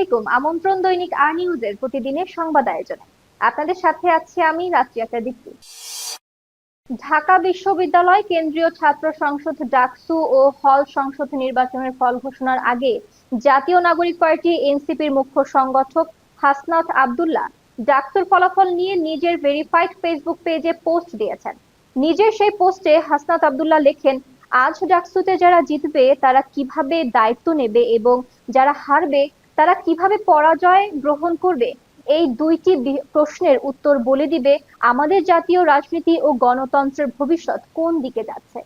আলাইকুম। আমন্ত্রণ দৈনিক আর নিউজের প্রতিদিনের সংবাদ আয়োজনে। আপনাদের সাথে আছি আমি রাত্রি দীপ্তি। ঢাকা বিশ্ববিদ্যালয় কেন্দ্রীয় ছাত্র সংসদ ডাকসু ও হল সংসদ নির্বাচনের ফল ঘোষণার আগে জাতীয় নাগরিক পার্টি এনসিপির মুখ্য সংগঠক হাসনাত আব্দুল্লাহ ডাকসুর ফলাফল নিয়ে নিজের ভেরিফাইড ফেসবুক পেজে পোস্ট দিয়েছেন। নিজের সেই পোস্টে হাসনাত আব্দুল্লাহ লেখেন, আজ ডাকসুতে যারা জিতবে তারা কিভাবে দায়িত্ব নেবে এবং যারা হারবে তারা কিভাবে পরাজয় গ্রহণ করবে, এই দুইটি প্রশ্নের উত্তর বলে দিবে আমাদের জাতীয় রাজনীতি ও গণতন্ত্রের ভবিষ্যৎ কোন দিকে যাচ্ছে।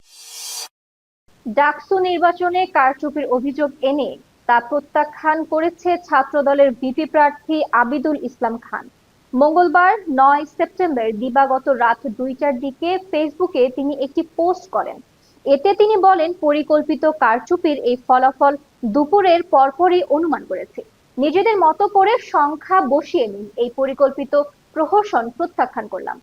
ডাকসু নির্বাচনে কারচুপির অভিযোগ এনে তা প্রত্যাখ্যান করেছে ছাত্রদলের ভিপি প্রার্থী আবিদুল ইসলাম খান। মঙ্গলবার ৯ সেপ্টেম্বর দিবাগত রাত ২টার দিকে ফেসবুকে তিনি একটি পোস্ট করেন। এতে তিনি বলেন, পরিকল্পিত কারচুপির এই ফলাফল দুপুরের পরপরই অনুমান করেছে। নিজেদের মতো করে সংখ্যা বসিয়ে নিন, এই পরিকল্পিত প্রহসন প্রত্যাখ্যান করলাম।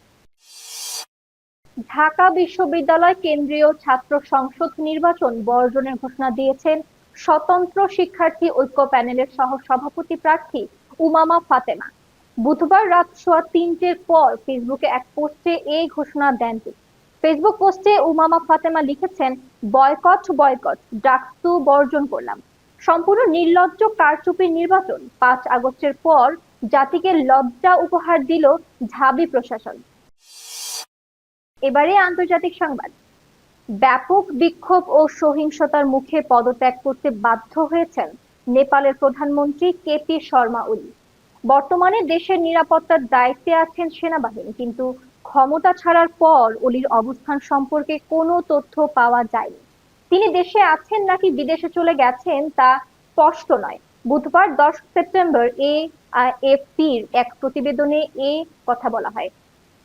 ঢাকা বিশ্ববিদ্যালয় কেন্দ্রীয় ছাত্র সংসদ নির্বাচন বর্জনের ঘোষণা দিয়েছেন স্বতন্ত্র শিক্ষার্থী ঐক্য প্যানেলের সহ সভাপতি প্রার্থী উমামা ফাতেমা। বুধবার রাত ৩:৩০ পর ফেসবুকে এক পোস্টে এই ঘোষণা দেন তিনি। ফেসবুক পোস্টে উমামা ফাতেমা লিখেছেন, বয়কট বয়কট, ডাকসু বর্জন করলাম। সম্পূর্ণ নির্লজ্জ কারচুপির নির্বাচন। ৫ আগস্টের পর জাতিকে লজ্জা উপহার দিল ঢাবি প্রশাসন। এবারে আন্তর্জাতিক সংবাদ। ব্যাপক বিক্ষোভ ও সহিংসতার মুখে পদত্যাগ করতে বাধ্য হয়েছেন নেপালের প্রধানমন্ত্রী কেপি শর্মা ওলি। বর্তমানে দেশের নিরাপত্তার দায়িত্বে আছেন সেনাবাহিনী, কিন্তু ক্ষমতা ছাড়ার পর ওলির অবস্থান সম্পর্কে কোনো তথ্য পাওয়া যায়নি। তিনি দেশে আছেন নাকি বিদেশে চলে গেছেন তা স্পষ্ট নয়। বুধবার ১০ সেপ্টেম্বর এএফপির এক প্রতিবেদনে এ কথা বলা হয়।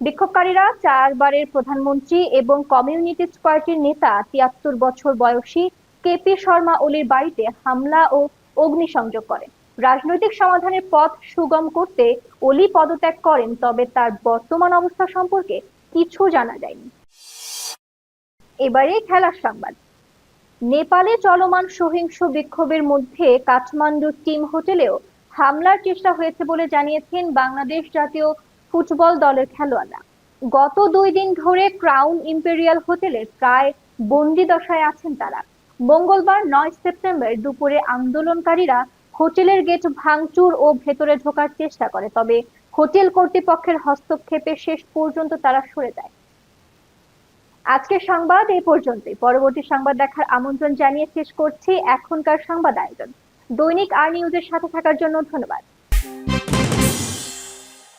বিক্ষোভকারীরা ৪বারের প্রধানমন্ত্রী এবং কমিউনিস্ট পার্টির নেতা ৭৩ বছর বয়সী কেপি শর্মা ওলির বাড়িতে হামলা ও অগ্নিসংযোগ করে। রাজনৈতিক সমাধানের পথ সুগম করতে ওলি পদত্যাগ করেন, তবে তার বর্তমান অবস্থা সম্পর্কে কিছু জানা যায়নি। এবারে খেলার সংবাদ। নেপালে চলমান সহিংস বিক্ষোভের মধ্যে কাঠমান্ডুর টিম হোটেলেও হামলার চেষ্টা হয়েছে বলে জানিয়েছেন বাংলাদেশ জাতীয় ফুটবল দলের খেলোয়াড়রা। গত ২ দিন ধরে ক্রাউন ইম্পেরিয়াল হোটেলে প্রায় বন্দি দশায় আছেন তারা। মঙ্গলবার ৯ সেপ্টেম্বর দুপুরে আন্দোলনকারীরা হোটেলের গেট ভাঙচুর ও ভেতরে ঢোকার চেষ্টা করে, তবে হোটেল কর্তৃপক্ষের হস্তক্ষেপে শেষ পর্যন্ত তারা সরে যায়। আজকের সংবাদ এই পর্যন্তই। পরবর্তী সংবাদ দেখার আমন্ত্রণ জানিয়ে শেষ করছি এখনকার সংবাদ আয়োজন। দৈনিক আর নিউজের সাথে থাকার জন্য ধন্যবাদ।